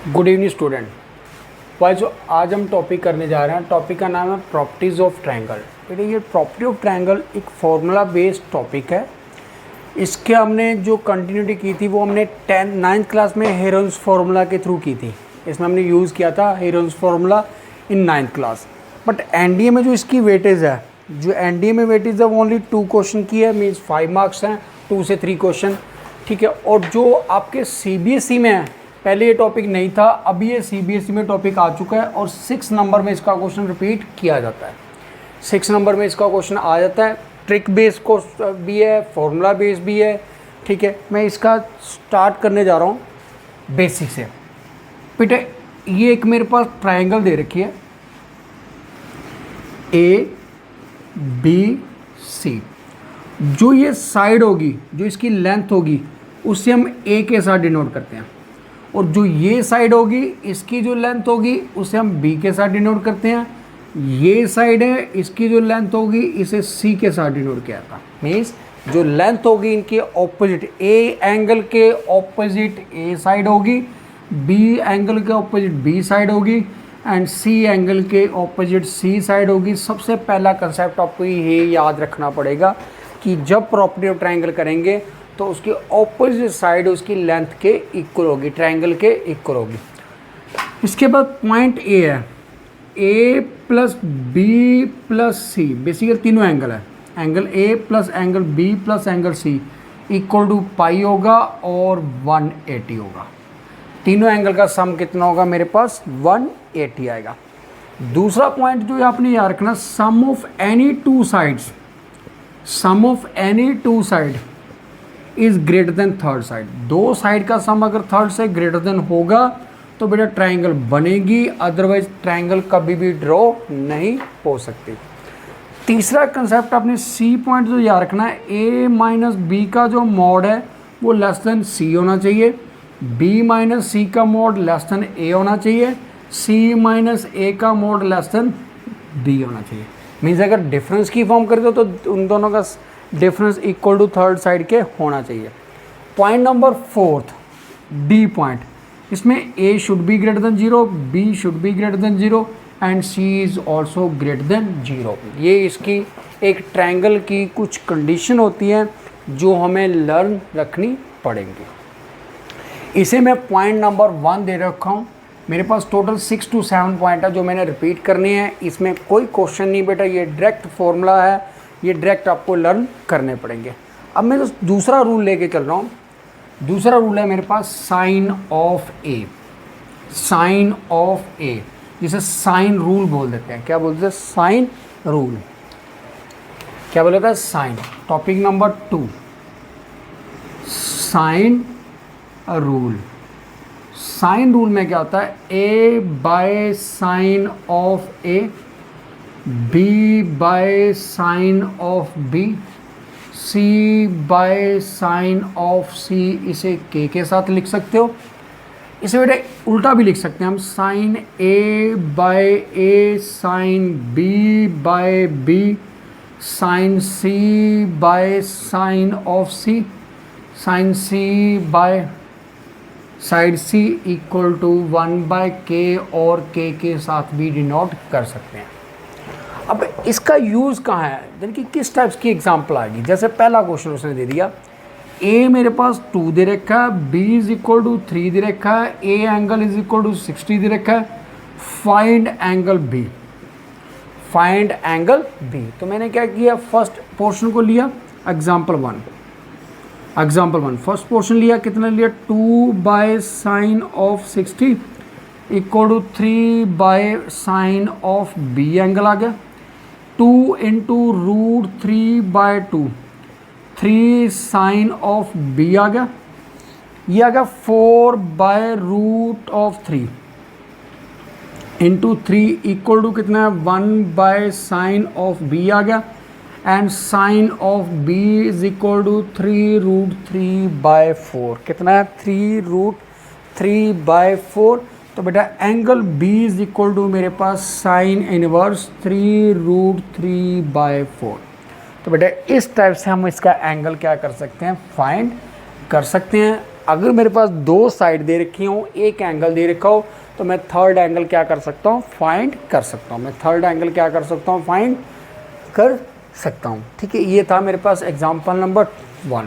Good evening student. भाई जो आज हम टॉपिक करने जा रहे हैं, टॉपिक का नाम है प्रॉपर्टीज़ ऑफ ट्रायंगल। बेटे ये प्रॉपर्टी ऑफ ट्रायंगल एक फॉर्मूला बेस्ड टॉपिक है। इसके हमने जो कंटिन्यूटी की थी वो हमने 9th क्लास में हेरोन्स फार्मूला के थ्रू की थी। इसमें हमने यूज़ किया था Heron's formula in 9th class. But NDA में जो इसकी वेटेज है, जो एनडीए में वेटेज है वो ओनली 2 क्वेश्चन की है, मीन्स 5 मार्क्स हैं, 2 से 3 क्वेश्चन, ठीक है। और जो आपके सीबीएसई में है, पहले ये टॉपिक नहीं था, अभी ये सीबीएसई में टॉपिक आ चुका है और 6 नंबर में इसका क्वेश्चन रिपीट किया जाता है। 6 नंबर में इसका क्वेश्चन आ जाता है। ट्रिक बेस को भी है, फॉर्मूला बेस भी है, ठीक है। मैं इसका स्टार्ट करने जा रहा हूँ बेसिक से। बेटे ये एक मेरे पास ट्रायंगल दे रखी है ए बी सी। जो ये साइड होगी, जो इसकी लेंथ होगी, उससे हम ए के साथ डिनोट करते हैं। और जो ये साइड होगी, इसकी जो लेंथ होगी, उसे हम बी के साथ डिनोट करते हैं। ये साइड है, इसकी जो लेंथ होगी, इसे सी के साथ डिनोट किया था। मीन्स जो लेंथ होगी इनके ऑपोजिट, ए एंगल के ऑपोजिट ए साइड होगी, बी एंगल के ऑपोजिट बी साइड होगी, एंड सी एंगल के ऑपोजिट सी साइड होगी। सबसे पहला कंसेप्ट आपको ये याद रखना पड़ेगा कि जब प्रॉपर्टी ऑफ ट्रायंगल करेंगे तो उसकी ऑपोजिट साइड उसकी लेंथ के इक्वल होगी, ट्रायंगल के इक्वल होगी। इसके बाद पॉइंट ए है, A plus B plus C, basically तीनों एंगल है, angle A plus angle B plus angle C equal to pi होगा और 180 होगा। तीनों एंगल का सम कितना होगा मेरे पास? 180 आएगा। दूसरा पॉइंट जो आपने याद रखना, sum of any two sides, sum of any two side is greater than third side. दो साइड का सम अगर थर्ड से ग्रेटर देन होगा तो बेटा ट्रायंगल बनेगी, अदरवाइज ट्रायंगल कभी भी ड्रॉ नहीं हो सकती। तीसरा कंसेप्ट आपने सी पॉइंट जो याद रखना है, ए माइनस बी का जो मॉड है वो लेस देन सी होना चाहिए, बी माइनस सी का मॉड लेस देन ए होना चाहिए, सी माइनस ए का मॉड लेस देन बी होना चाहिए। मीन्स अगर डिफरेंस की फॉर्म कर दो तो उन दोनों का difference equal to third side के होना चाहिए। पॉइंट नंबर 4 डी पॉइंट, इसमें a should be greater than 0, b should be greater than 0 and c is also greater than 0। ये इसकी एक ट्रायंगल की कुछ कंडीशन होती हैं जो हमें लर्न रखनी पड़ेंगी। इसे मैं पॉइंट नंबर 1 दे रखा हूँ। मेरे पास टोटल 6 to 7 पॉइंट है जो मैंने रिपीट करनी है। इसमें कोई क्वेश्चन नहीं बेटा, ये डायरेक्ट फॉर्मूला है, ये डायरेक्ट आपको लर्न करने पड़ेंगे। अब मैं तो दूसरा रूल लेके चल रहा हूँ। दूसरा रूल है मेरे पास sine of A, sine of A, जिसे साइन रूल बोल देते हैं। क्या बोलते हैं? Sine rule. क्या बोला था? Sine. Topic number 2 sine rule. Sine rule में क्या होता है? A by sine of A, b by sine of B, C by sine of C. इसे के साथ लिख सकते हो। इसे बेटे उल्टा भी लिख सकते हैं हम, sine A by A sine B by B, sine C by sine of C, sine C by side C equal to 1 by K, और के साथ भी डिनोट कर सकते हैं। अब इसका यूज़ कहाँ है, यानी कि किस टाइप्स की एग्जांपल आएगी? जैसे पहला क्वेश्चन उसने दे दिया, ए मेरे पास 2 दे रखा है, बी इज इक्वल टू 3 दे रखा है, A angle is equal to 60 दे रखा है, find angle B, find angle B. तो मैंने क्या किया, फर्स्ट पोर्शन को लिया, एग्जाम्पल 1, एग्जाम्पल 1 फर्स्ट पोर्शन लिया, कितना लिया? 2 by sine of 60 equal to 3 by sine of B angle आ गया, 2 into root 3 by 2, 3 sine of B आ गया, ये आ गया 4 by root of 3 into 3 equal to कितना है? 1 बाय साइन ऑफ बी आ गया, and sine of B is equal to 3 root 3 by 4। कितना है? 3 रूट 3 बाय 4। तो बेटा angle B is equal to मेरे पास साइन इनवर्स 3 रूट 3 बाय 4। तो बेटा इस टाइप से हम इसका एंगल क्या कर सकते हैं? फाइंड कर सकते हैं। अगर मेरे पास दो साइड दे रखी हो, एक एंगल दे रखा हो, तो मैं थर्ड एंगल क्या कर सकता हूँ, फाइंड कर सकता हूँ। मैं थर्ड एंगल क्या कर सकता हूँ, फाइंड कर सकता हूँ। ठीक है, ये था मेरे पास एग्जाम्पल नंबर 1।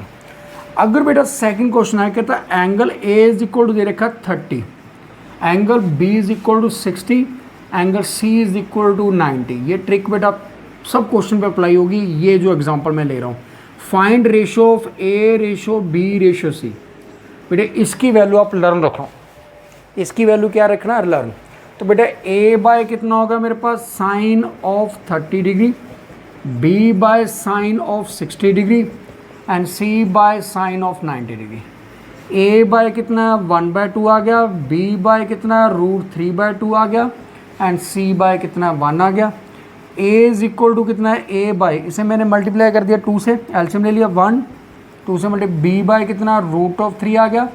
अगर बेटा सेकंड क्वेश्चन है, कहता है angle A is equal to दे रखा 30, angle B is equal to 60, angle C is equal to 90। ये ट्रिक बेटा सब क्वेश्चन पे अप्लाई होगी। ये जो एग्जांपल मैं ले रहा हूँ, find ratio of a ratio b ratio c, बेटे इसकी वैल्यू आप लर्न रखो। इसकी वैल्यू क्या रखना है, लर्न। तो बेटा ए बाय कितना होगा मेरे पास, sine of 30 degree, b by sine of 60 degree and c by sine of 90 degree. A by कितना 1/2 आ गया, बी बाय कितना √3/2 आ गया एंड सी बाय कितना 1 आ गया। ए इज इक्वल टू कितना है, ए बाय, इसे मैंने मल्टीप्लाई कर दिया 2 से, एल्शियम ले लिया 1, 2 से मल्टीप्लाई, बी बाय कितना √3 आ गया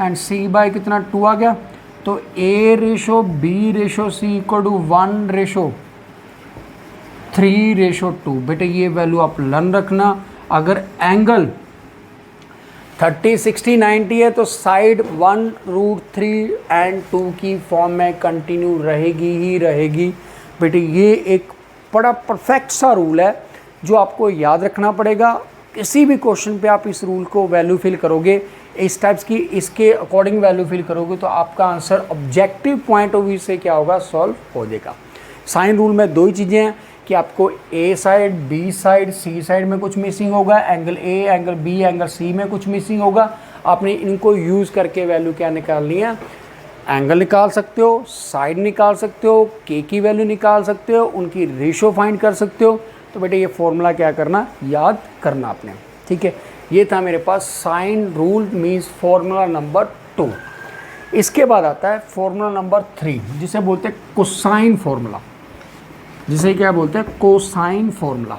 एंड सी बाय कितना 2 आ गया। तो a ratio b ratio c equal to 1:3:2। बेटे ये वैल्यू आप लर्न रखना। अगर एंगल 30, 60, 90 है तो साइड 1√3 एंड 2 की फॉर्म में कंटिन्यू रहेगी ही रहेगी। बेटे ये एक बड़ा परफेक्ट सा रूल है जो आपको याद रखना पड़ेगा। किसी भी क्वेश्चन पे आप इस रूल को वैल्यू फिल करोगे, इस टाइप्स की इसके अकॉर्डिंग वैल्यू फिल करोगे तो आपका answer objective point of view से क्या होगा, सॉल्व हो जाएगा। साइन रूल में दो ही चीज़ें हैं कि आपको A side, B side, C side में कुछ मिसिंग होगा, angle A, angle B, angle C में कुछ मिसिंग होगा। आपने इनको यूज़ करके वैल्यू क्या निकालनी है, एंगल निकाल सकते हो, साइड निकाल सकते हो, के की वैल्यू निकाल सकते हो, उनकी रेशो फाइंड कर सकते हो। तो बेटे ये फॉर्मूला क्या करना, याद करना आपने। ठीक है, ये था मेरे पास sine rule means formula number 2। इसके बाद आता है फॉर्मूला नंबर 3 जिसे बोलते हैं कोसाइन फॉर्मूला, जिसे क्या बोलते हैं, cosine formula.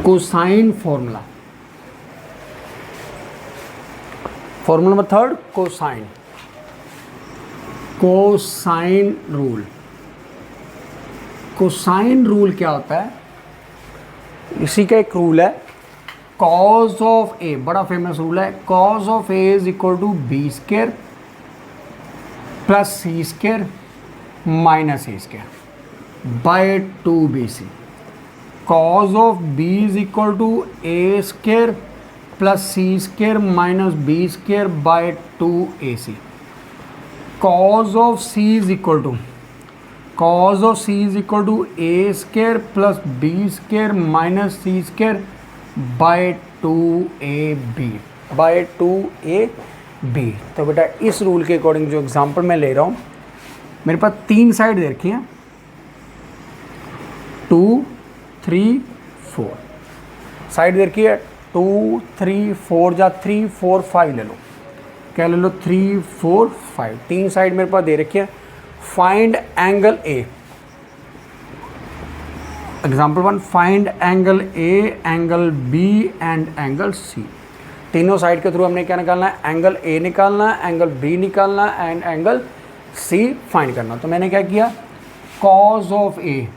Cosine formula, formula number 3 cosine, cosine rule. Cosine rule क्या होता है, इसी का एक रूल है, कॉज ऑफ ए, बड़ा फेमस रूल है, cos of A is equal to B square plus C square minus A square by 2bc। Cos of B is equal to A square plus C square minus B square by 2ac। Cos of C is equal to, cos of C is equal to A square plus B square minus C square by 2ab, by 2ab। तो बेटा इस rule के according जो example मैं ले रहा हूँ, मेरे पास 3 साइड दे रखी हैं, 2, 3, 4 साइड दे रखी है, 2, 3, 4 जा 3, 4, 5 ले लो, क्या ले लो, 3, 4, 5, 3 साइड मेरे पास दे रखी है। Find angle A, example 1, find angle A, angle B and angle C. तीनों साइड के थ्रू हमने क्या निकालना है, एंगल ए निकालना, एंगल बी निकालना एंड एंगल सी फाइंड करना। तो मैंने क्या किया, कॉज ऑफ ए,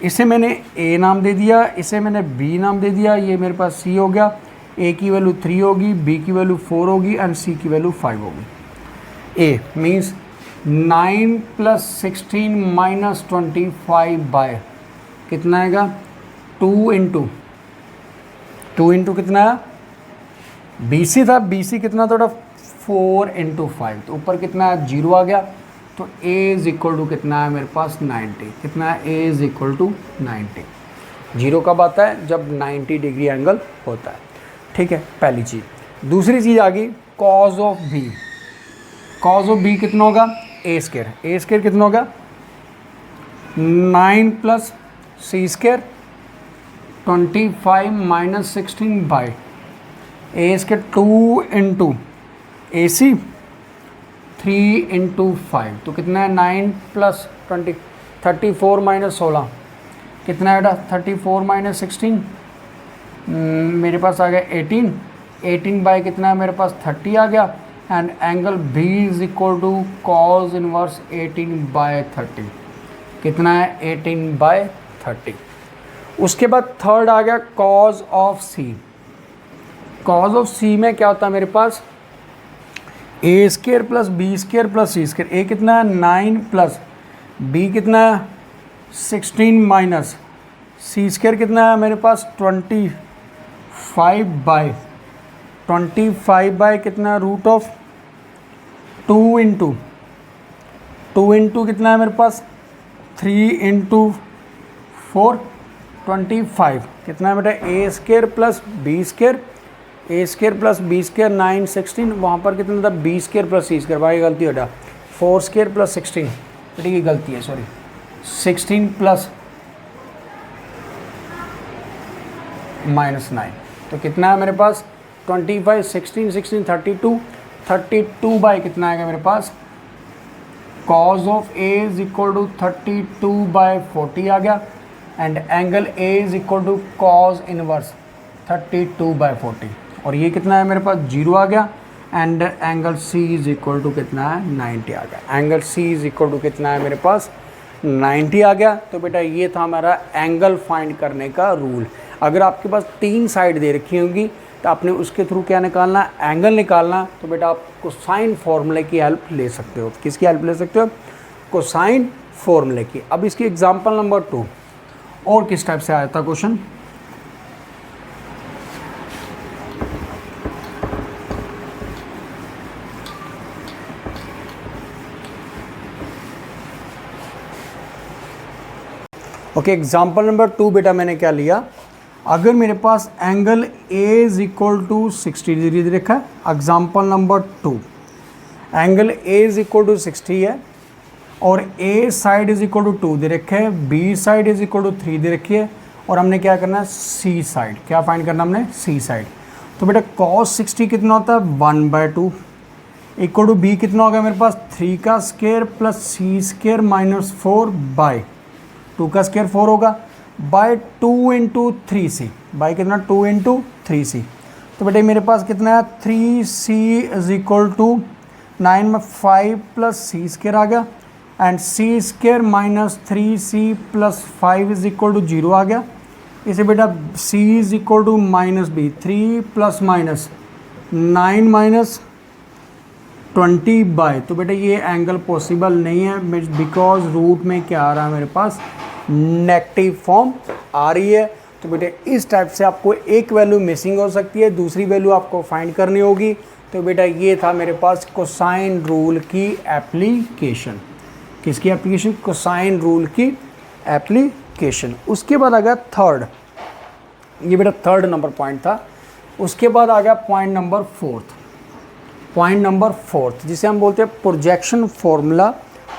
इसे मैंने ए नाम दे दिया, इसे मैंने बी नाम दे दिया, ये मेरे पास सी हो गया। ए की वैल्यू 3 होगी, बी की वैल्यू 4 होगी एंड सी की वैल्यू 5 होगी। ए मीन्स 9 + 16 - 25 बाय कितना आएगा, 2 इंटू कितना है, BC था, BC कितना था, 4 × 5, तो ऊपर कितना है, 0 आ गया। तो A इज इक्वल टू कितना है मेरे पास, 90। कितना है, A इज इक्वल टू 90। 0 कब आता है, जब 90 डिग्री एंगल होता है। ठीक है, पहली चीज़। दूसरी चीज़ आ गई, cause of B। Cause of B कितना होगा, A स्क्वायर। A स्क्वायर कितना होगा, 9 + C स्क्वायर 25 - 16 बाय ए स्क्वायर 2 इंटू AC 3 × 5, तो कितना है, 9 + 20 34 - 16 कितना है बेटा, 34 - 16 मेरे पास आ गया 18। 18 बाय कितना है मेरे पास, 30 आ गया and angle B is equal to cos inverse 18/30। कितना है, 18/30। उसके बाद थर्ड आ गया cos of C. Cos of C में क्या होता है मेरे पास, a square plus b square plus c square. A कितना है 9 प्लस बी कितना है 16 माइनस सी स्केयर कितना है मेरे पास 25 बाई कितना रूट ऑफ 2 इंटू कितना है मेरे पास 3 इंटू 4 25 कितना है बेटा ए स्केयर प्लस बी स्केयर, ए स्केयर प्लस बी स्केयर 9 16, वहाँ पर कितना था B square plus c square, भाई गलती बेटा 4 स्केयर प्लस 16, बेटा ये गलती है सॉरी 16 प्लस -9, तो कितना है मेरे पास 25 16 16 32 बाई कितना आएगा मेरे पास cos of a is equal to 32/40 आ गया and angle a is equal to cos inverse 32/40 और ये कितना है मेरे पास 0 आ गया and angle c is equal to कितना है 90 आ गया। एंगल c इज इक्वल टू कितना है मेरे पास 90 आ गया। तो बेटा ये था हमारा एंगल फाइंड करने का रूल। अगर आपके पास 3 साइड दे रखी होंगी तो आपने उसके थ्रू क्या निकालना, एंगल निकालना। तो बेटा आप कोसाइन फॉर्मूले की हेल्प ले सकते हो। किसकी हेल्प ले सकते हो, कोसाइन फॉर्मूले की। अब इसकी एग्जांपल नंबर 2 और किस टाइप से आया था क्वेश्चन, ओके एग्जाम्पल नंबर 2 बेटा मैंने क्या लिया, अगर मेरे पास angle A is equal to 60 degree दे रखा है। Example number 2 angle A is equal to 60 है और A side is equal to 2 दे रखे है, B side is equal to 3 दे रखी है और हमने क्या करना है C साइड, क्या फाइंड करना हमने C साइड। तो बेटा cos 60 कितना होता है 1/2 इक्वल टू B कितना होगा मेरे पास 3 का square plus C square minus 4 by 2 का स्क्वायर 4 होगा बाय 2 इंटू 3C, बाई कितना 2 इंटू 3C। तो बेटे मेरे पास कितना है 3C इज इक्वल टू 9 में 5 प्लस सी स्क्वायर आ गया and C square minus 3C plus 5 is equal to 0 आ गया। इसे बेटा C is equal to minus B 3 plus minus 9 minus 20 by, तो बेटा ये एंगल पॉसिबल नहीं है बिकॉज रूट में क्या आ रहा है मेरे पास नेगेटिव फॉर्म आ रही है। तो बेटे इस टाइप से आपको एक वैल्यू मिसिंग हो सकती है, दूसरी वैल्यू आपको फाइंड करनी होगी। तो बेटा ये था मेरे पास कोसाइन रूल की एप्लीकेशन। किसकी एप्लीकेशन, कोसाइन रूल की एप्लीकेशन। उसके बाद आ गया थर्ड, ये बेटा थर्ड नंबर पॉइंट था। उसके बाद आ गया point number fourth, point number fourth जिसे हम बोलते हैं प्रोजेक्शन फॉर्मूला।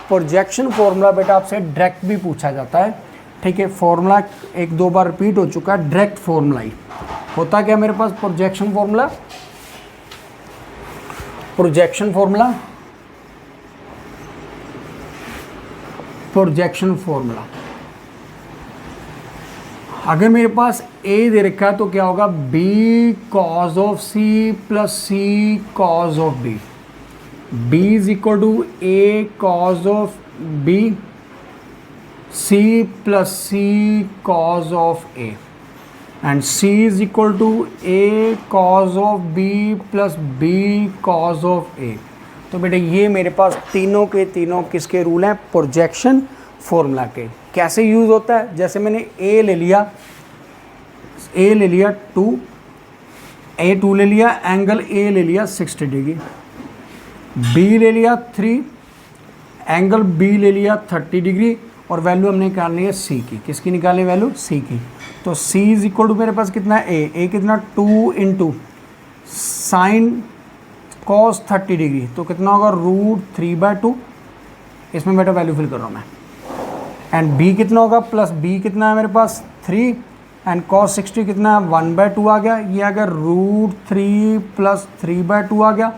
प्रोजेक्शन फॉर्मूला बेटा आपसे डायरेक्ट भी पूछा जाता है, ठीक है। फॉर्मूला 1-2 बार रिपीट हो चुका है, डायरेक्ट फॉर्मूला ही होता क्या मेरे पास projection formula. Projection formula, projection formula अगर मेरे पास A दे रखा है तो क्या होगा B cos of C plus C cos of B, B is equal to A cos of B C plus C cos of A and C is equal to A cos of B plus B cos of A। तो बेटे ये मेरे पास तीनों के तीनों किसके rule हैं, projection formula के। कैसे यूज़ होता है, जैसे मैंने A ले लिया 2, A2 ले लिया, एंगल A ले लिया 60 डिग्री, B ले लिया 3, एंगल B ले लिया 30 डिग्री और वैल्यू हमने निकालनी है C की। किसकी निकालनी वैल्यू, C की। तो C इज इक्वल टू मेरे पास कितना है A कितना 2 इंटू साइन कॉस 30 डिग्री, तो कितना होगा √3/2। इसमें बेटा वैल्यू फिल कर रहा हूँ मैं। एंड B कितना होगा प्लस B कितना है मेरे पास 3 एंड cos 60 कितना है 1/2 आ गया। ये अगर √3 प्लस 3/2 आ गया,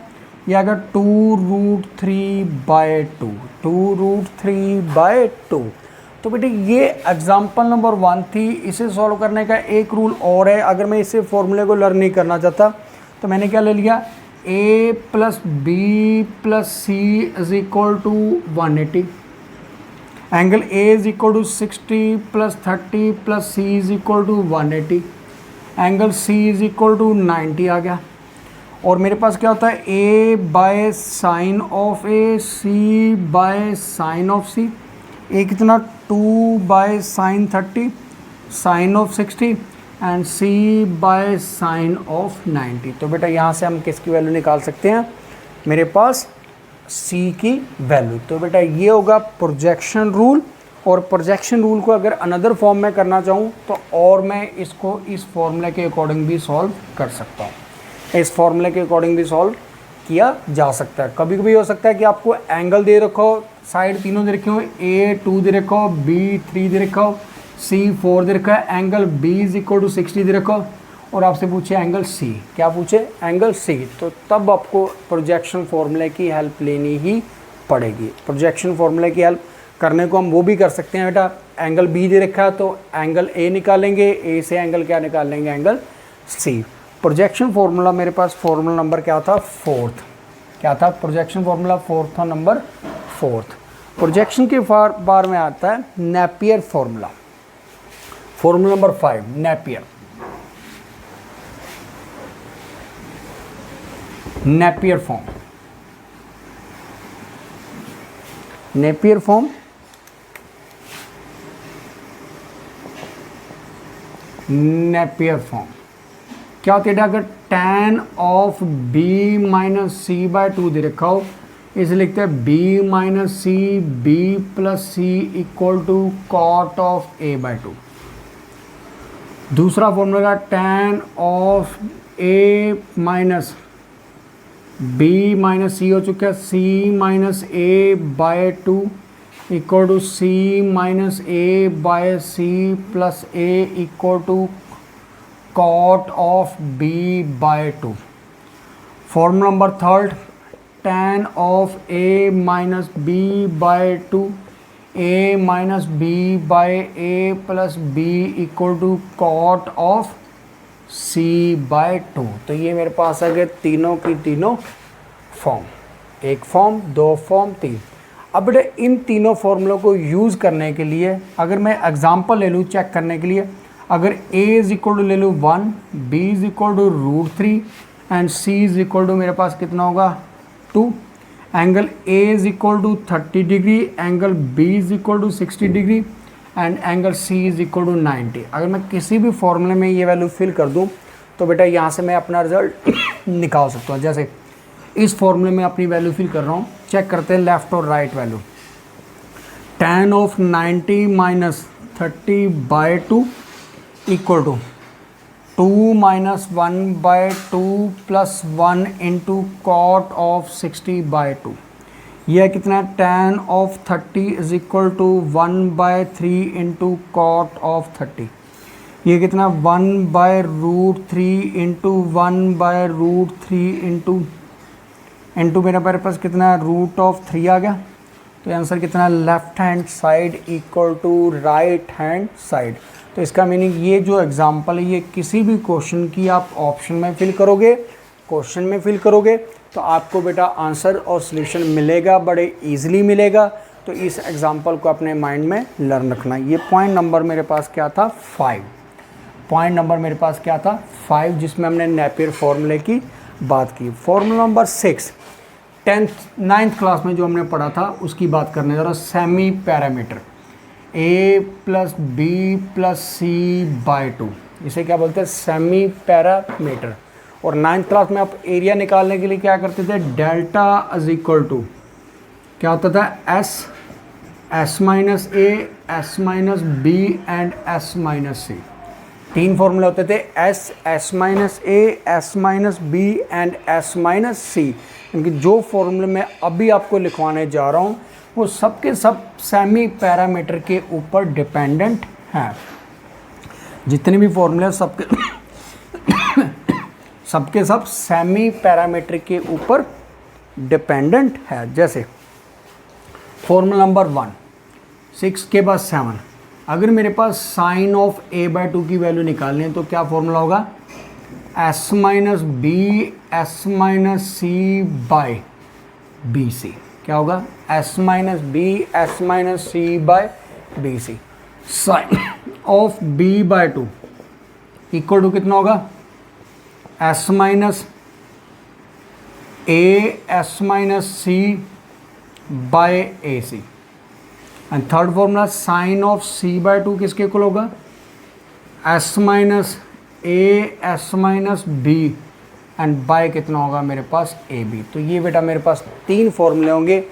ये अगर 2√3/2, 2√3/2। तो बेटे ये एग्जाम्पल नंबर 1 थी। इसे सॉल्व करने का एक रूल और है, अगर मैं इसे फॉर्मूले को लर्न नहीं करना चाहता तो मैंने क्या ले लिया A plus B plus C is equal to 180 angle A is equal to 60 plus 30 plus C is equal to 180, angle C is equal to 90 आ गया। और मेरे पास क्या होता है, a by sine of A, c by sine of C, a कितना 2 by sine 30 sine of 60 and c by sine of 90। तो बेटा यहाँ से हम किसकी वैल्यू निकाल सकते हैं, मेरे पास सी की वैल्यू। तो बेटा ये होगा प्रोजेक्शन रूल। और प्रोजेक्शन रूल को अगर अनदर फॉर्म में करना चाहूँ तो और मैं इसको इस फॉर्मूले के अकॉर्डिंग भी सॉल्व कर सकता हूँ, इस फॉर्मूले के अकॉर्डिंग भी सॉल्व किया जा सकता है। कभी कभी हो सकता है कि आपको एंगल दे रखा हो, साइड तीनों दे रखे हो, ए 2 दे रखा हो, बी 3 दे रखा हो, सी 4 दे रखा है, angle B is equal to 60 दे रखा हो और आपसे पूछे एंगल सी, क्या पूछे, एंगल सी। तो तब आपको प्रोजेक्शन फॉर्मूले की हेल्प लेनी ही पड़ेगी। प्रोजेक्शन फॉर्मूले की हेल्प करने को हम वो भी कर सकते हैं बेटा, एंगल बी दे रखा है तो एंगल ए निकालेंगे, ए से एंगल क्या निकाल लेंगे, एंगल सी। प्रोजेक्शन फार्मूला मेरे पास फार्मूला नंबर क्या था, 4th, क्या था प्रोजेक्शन फार्मूला 4th था, नंबर 4th। प्रोजेक्शन के बार में आता है Napier formula, formula number 5 Napier, Napier form, Napier form, Napier form क्या होती है, अगर tan of b minus C by 2 दे रखा हो, इसे लिखते हैं b minus c b plus c equal to cot of a by 2। दूसरा formula tan of a minus b minus c हो चुका है, c minus a by 2 equal to c minus a by c plus a equal to cot of b by 2। Formula number 3 tan of a minus b by 2 a minus b by a plus b equal to cot of c by 2। तो ये मेरे पास आ गए तीनों की तीनों form, एक form, दो form, तीन। अब बेटे इन तीनों फॉर्मूलों को यूज़ करने के लिए अगर मैं एग्जांपल ले लूँ चेक करने के लिए, अगर a इज इक्वल टू ले लूँ 1, b is equal to √3 and c is equal to मेरे पास कितना होगा 2, angle a is equal to 30 degree, angle b is equal to 60 degree and angle c is equal to 90। अगर मैं किसी भी फॉर्मूले में ये वैल्यू फिल कर दूँ तो बेटा यहाँ से मैं अपना रिजल्ट निकाल सकता हूँ। जैसे इस फॉर्मूले में अपनी वैल्यू फिल कर रहा हूँ, चेक करते हैं लेफ़्ट और right value. tan of 90 minus 30 by 2 equal to 2 minus 1 by 2 plus 1 into cot of 60 by 2। यह कितना है, tan of 30 is equal to 1 by 3 into cot of 30। ये कितना 1 बाय √3 इंटू 1 बाय √3 इंटू मेरे पास कितना है रूट ऑफ 3 आ गया। तो आंसर कितना, left hand side equal to right hand side. तो इसका मीनिंग ये जो एग्जांपल है ये किसी भी क्वेश्चन की आप ऑप्शन में फिल करोगे, क्वेश्चन में फिल करोगे तो आपको बेटा आंसर और सॉल्यूशन मिलेगा, बड़े इजीली मिलेगा। तो इस एग्जांपल को अपने माइंड में लर्न रखना। ये पॉइंट नंबर मेरे पास क्या था 5, पॉइंट नंबर मेरे पास क्या था 5, जिसमें हमने नेपियर फॉर्मूले की बात की। फॉर्मूला नंबर 6 9th क्लास में जो हमने पढ़ा था उसकी बात करने जा रहा, semi perimeter a plus B plus C by 2, इसे क्या बोलते हैं, सेमी पैरामीटर। और 9th क्लास में आप एरिया निकालने के लिए क्या करते थे, डेल्टा इज इक्वल टू क्या होता था, s minus a, s minus B and s minus c. 3 फॉर्मूले होते थे, s minus a, s minus B and s minus c. क्योंकि जो फॉर्मूले मैं अभी आपको लिखवाने जा रहा हूँ वो सबके सब सेमी पैरामीटर के ऊपर डिपेंडेंट हैं। जितने भी फॉर्मूले सबके सब सेमी पैरामीटर के ऊपर डिपेंडेंट है। जैसे फॉर्मूला नंबर 1 6 के बाद 7, अगर मेरे पास साइन ऑफ a बाय 2 की वैल्यू निकालनी है तो क्या फॉर्मूला होगा, S minus b s minus C by B c. क्या होगा S minus b s minus C by B c. Sine of B by two equal to कितना होगा S minus a s minus C by A C. And third formula sine of C by two किसके equal होगा S minus a s minus B and by कितना होगा मेरे पास ए B. तो ये बेटा मेरे पास तीन फॉर्मूले होंगे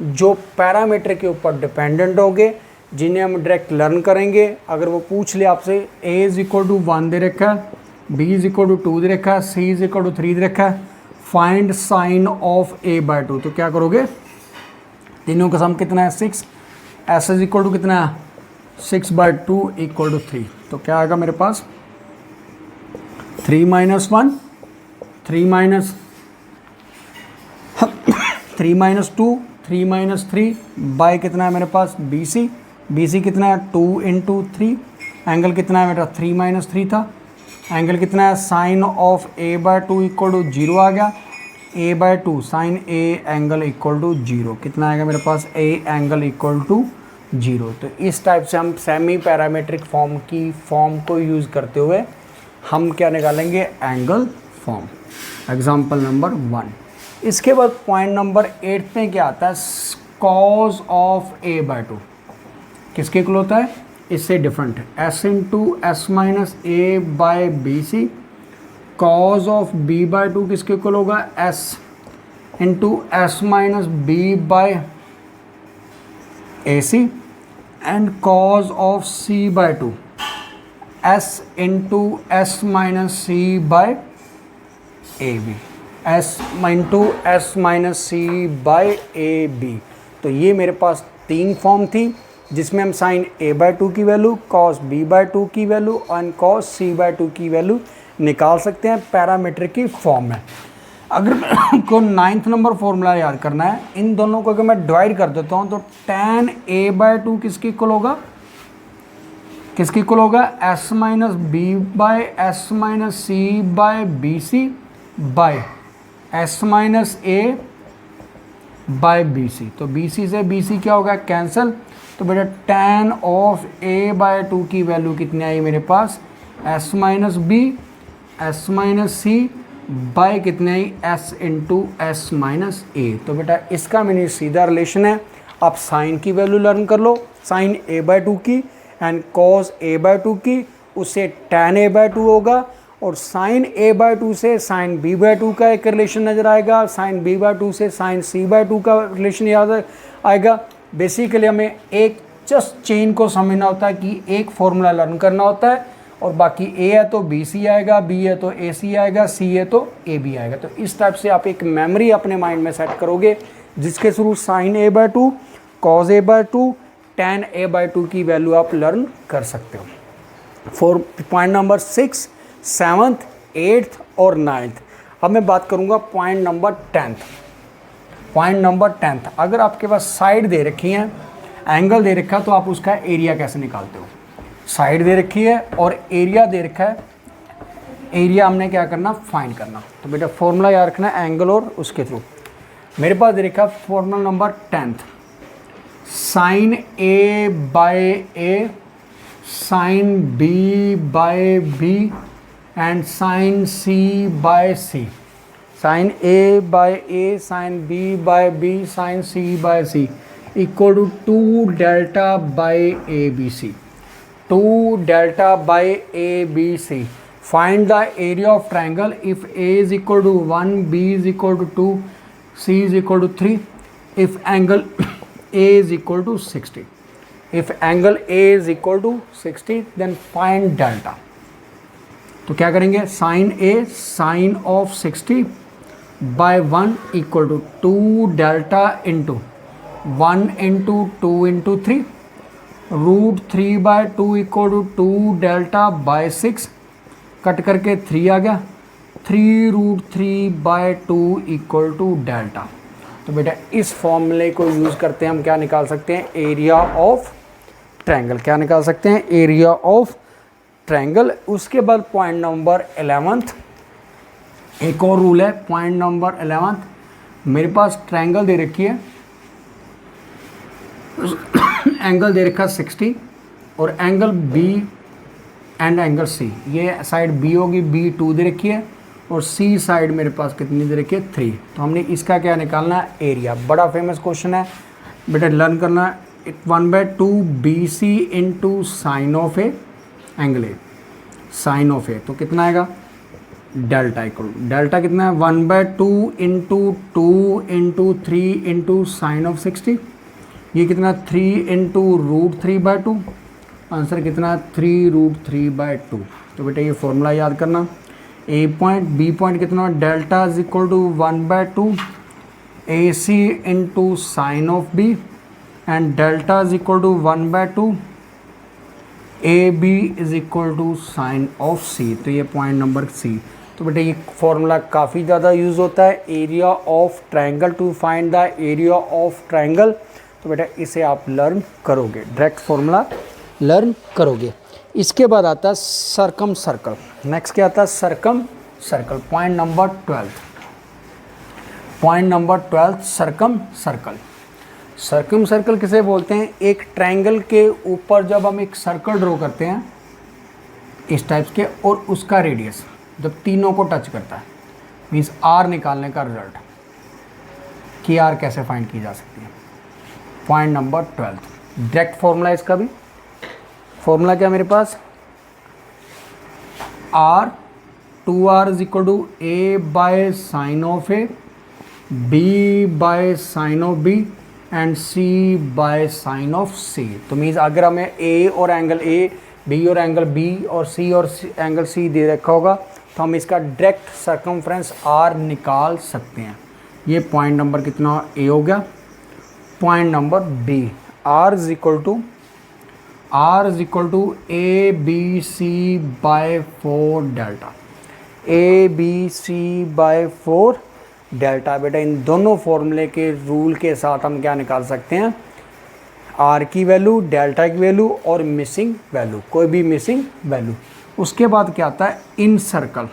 जो पैरामीटर के ऊपर डिपेंडेंट होंगे, जिन्हें हम डायरेक्ट लर्न करेंगे। अगर वो पूछ ले आपसे ए इज इक्वल टू 1 दे रखा है, बी इज इक्वल टू 2 दे रखा है, सी इज इक्वल टू 3 दे रखा है, find sign of A by to, तो क्या करोगे तीनों का सम कितना है 6, एस इज इक्वल टू कितना है 6 बाय 2 इक्वल टू 3। तो क्या आएगा मेरे पास 3 माइनस 1 3 माइनस 2 3 माइनस 3 बाय कितना है मेरे पास बी सी, बी सी कितना है 2 इंटू 3, एंगल कितना है बेटा 3 माइनस 3 था, एंगल कितना है sine of A by two equal to 0 आ गया, A by two sine A angle equal to 0 कितना आएगा मेरे पास ए एंगल इक्वल टू 0। तो इस टाइप से हम सेमी पैरामीट्रिक फॉर्म की फॉर्म को यूज़ करते हुए हम क्या निकालेंगे एंगल फॉर्म। Example number 1। इसके बाद पॉइंट नंबर 8 में क्या आता है cos of A by two किसके इक्वल होता है, इससे डिफरेंट है S into S minus A by B C. Cos of B by two किसके इक्वल होगा S into S minus B by A C. And cos of C by two S into S minus C by A B, S into S minus C by A B. तो ये मेरे पास तीन form थी जिसमें हम sine A by two की value, cos B by two की value and cos C by two की वैल्यू निकाल सकते हैं पैरामीट्रिक की फॉर्म में। अगर को 9th नंबर फॉर्मूला याद करना है, इन दोनों को अगर मैं डिवाइड कर देता हूँ तो tan a बाय टू किसके इक्वल होगा, किसके इक्वल होगा S minus B by S minus C by B C by S minus A by B C. तो बी सी से बी सी क्या होगा कैंसिल। तो बेटा tan of a by two की वैल्यू कितनी आई मेरे पास s minus b s minus C by कितने आई s into S minus a. तो बेटा इसका मैंने सीधा रिलेशन है, आप साइन की वैल्यू लर्न कर लो, साइन ए बाय टू की and cos A by two की, उससे tan ए बाय टू होगा और साइन ए बाय टू से साइन बी बाय टू का एक रिलेशन नज़र आएगा, साइन बी बाय टू से साइन सी बाय टू का रिलेशन याद आएगा। बेसिकली हमें एक जस्ट चेन को समझना होता है कि एक फॉर्मूला लर्न करना होता है और बाकी ए है तो बी सी आएगा, बी है तो ए सी आएगा, सी है तो ए बी आएगा। तो इस टाइप से आप एक मेमोरी अपने माइंड में सेट करोगे जिसके through sine A by two, cos A by two, tan A by two की वैल्यू आप लर्न कर सकते हो। For point number 6, 7th, 8th और 9th। अब मैं बात करूँगा point number 10th। Point number 10th, अगर आपके पास साइड दे रखी है, एंगल दे रखा है, तो आप उसका एरिया कैसे निकालते हो। साइड दे रखी है और एरिया दे रखा है, एरिया हमने क्या करना फाइंड करना। तो बेटा फॉर्मूला याद रखना है एंगल और उसके थ्रू। मेरे पास दे रखा है formula number 10th, sine A by A, sine B by B and sine C by C. Sine A by A, sine B by B, sine C by C equal to 2 delta by A B C. 2 delta by A B C. Find the area of triangle if A is equal to 1, B is equal to 2, C is equal to 3, if angle A is equal to 60। If angle A is equal to 60 then find delta. तो क्या करेंगे sine A sine of 60 by 1 equal to 2 delta into 1 into 2 into 3, root 3 by 2 equal to 2 delta by 6, cut करके 3 आ गया, 3 root 3 by 2 equal to delta. तो बेटा इस फॉर्मूले को यूज़ करते हैं हम क्या निकाल सकते हैं एरिया ऑफ ट्रायंगल। क्या निकाल सकते हैं एरिया ऑफ ट्रायंगल। उसके बाद पॉइंट नंबर 11th, एक और रूल है पॉइंट नंबर 11th। मेरे पास ट्रायंगल दे रखी है, एंगल दे रखा 60 और angle B and angle C, ये साइड बी होगी, B2 दे रखी है और सी साइड मेरे पास कितनी दे रखी है 3। तो हमने इसका क्या निकालना है, एरिया। बड़ा फेमस क्वेश्चन है बेटा, लर्न करना। 1/2 BC into sine of A angle A, sine of A तो कितना आएगा, डेल्टा इक्वल, डेल्टा कितना है 1/2 into 2 into 3 into sine of 60, ये कितना 3 इंटू √3/2, आंसर कितना 3√3/2। तो बेटा ये फॉर्मूला याद करना। ए पॉइंट बी पॉइंट कितना, delta is equal to 1/2 AC into sine of B and delta is equal to 1/2 AB is equal to sine of C. तो ये पॉइंट नंबर सी। तो बेटा ये फॉर्मूला काफ़ी ज़्यादा यूज़ होता है, area of triangle, to find the area of triangle. तो बेटा इसे आप लर्न करोगे, डायरेक्ट फॉर्मूला लर्न करोगे। इसके बाद आता है सर्कम सर्कल। नेक्स्ट क्या आता है, circum circle. Point number 12, point number 12 circum circle. Circum circle किसे बोलते हैं, एक ट्रायंगल के ऊपर जब हम एक सर्कल ड्रॉ करते हैं इस टाइप के, और उसका रेडियस जब तीनों को टच करता है, मीन्स आर निकालने का रिजल्ट, कि आर कैसे फाइंड की जा सकती है। पॉइंट नंबर 12 डायरेक्ट फॉर्मूला इसका भी, फॉर्मूला क्या मेरे पास, R 2r is equal to A by sine of A, b by sine of B and c by sine of C. तो मीन्स अगर हमें ए और एंगल ए, बी और एंगल बी और सी और एंगल सी दे रखा होगा तो हम इसका डायरेक्ट सर्कमफ्रेंस आर निकाल सकते हैं। ये पॉइंट नंबर कितना ए हो गया। Point number B, R is equal to A B C by 4 delta, A B C by 4 delta. बेटा इन दोनों फॉर्मूले के रूल के साथ हम क्या निकाल सकते हैं, आर की वैल्यू, डेल्टा की वैल्यू और मिसिंग वैल्यू, कोई भी मिसिंग वैल्यू। उसके बाद क्या आता है, इन सर्कल।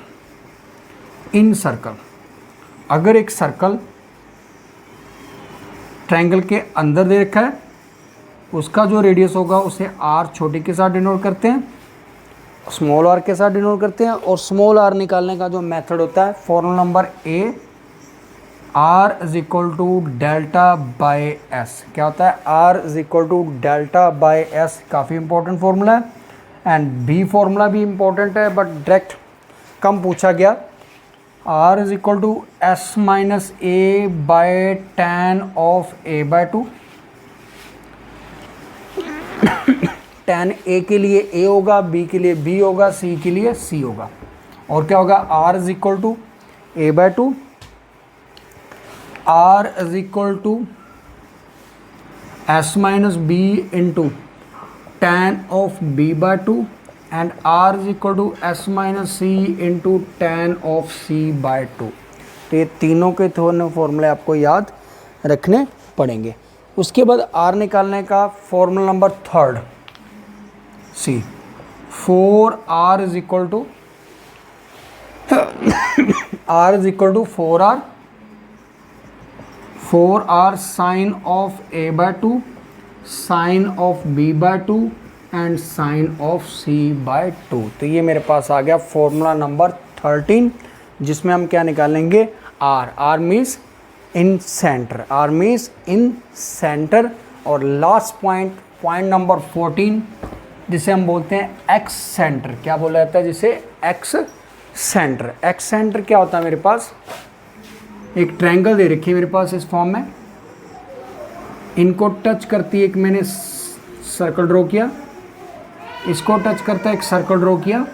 इन सर्कल, अगर एक सर्कल ट्रायंगल के अंदर दे रखा है, उसका जो रेडियस होगा उसे आर छोटे के साथ डिनोट करते हैं, स्मॉल आर के साथ डिनोट करते हैं। और स्मॉल आर निकालने का जो मेथड होता है, formula number A, R is equal to delta by S. क्या होता है, R is equal to delta by S, काफ़ी इंपॉर्टेंट फॉर्मूला है। एंड बी फॉर्मूला भी इंपॉर्टेंट है बट डायरेक्ट कम पूछा गया, R is equal to S minus A by tan of A by 2। tan A के लिए ए होगा, बी के लिए बी होगा, सी के लिए सी होगा। और क्या होगा, R is equal to A by 2, R is equal to S minus B into tan of B by 2 and R is equal to S minus C into tan of C by 2। तो ये तीनों के दोनों फॉर्मूले आपको याद रखने पड़ेंगे। उसके बाद आर निकालने का formula number 3 C, 4r is equal to r is equal to 4r sine of A by 2, sine of B by 2 and sine of C by 2। तो ये मेरे पास आ गया फॉर्मूला नंबर 13, जिसमें हम क्या निकालेंगे, R. R means incentre, R means incentre. और last point, point number 14, जिसे हम बोलते हैं एक्स सेंटर। क्या बोला जाता है जिसे, एक्स सेंटर। एक्स सेंटर क्या होता है, मेरे पास एक ट्रायंगल दे रखी है मेरे पास इस फॉर्म में, इनको टच करती है एक मैंने सर्कल ड्रॉ किया, इसको टच करता है एक सर्कल ड्रॉ किया,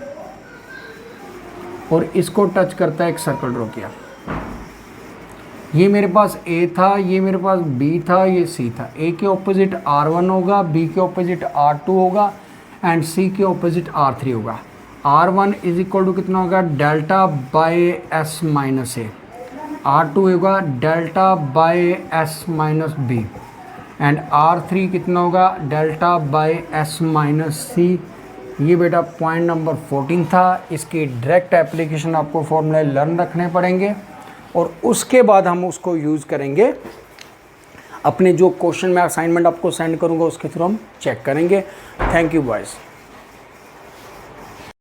और इसको टच करता है एक सर्कल ड्रॉ किया। ये मेरे पास ए था, ये मेरे पास बी था, ये सी था। ए के ऑपोजिट R1 होगा, बी के ऑपोजिट R2 होगा एंड सी के ऑपोजिट R3 होगा। R1 इज इक्वल टू कितना होगा, delta by S minus A, R2 होगा delta by S minus B and R3 कितना होगा, delta by S minus C. ये बेटा पॉइंट नंबर 14 था। इसकी डायरेक्ट एप्लीकेशन आपको फॉर्मूले लर्न रखने पड़ेंगे और उसके बाद हम उसको यूज़ करेंगे अपने जो क्वेश्चन मैं असाइनमेंट आपको सेंड करूँगा उसके थ्रू हम चेक करेंगे। Thank you boys.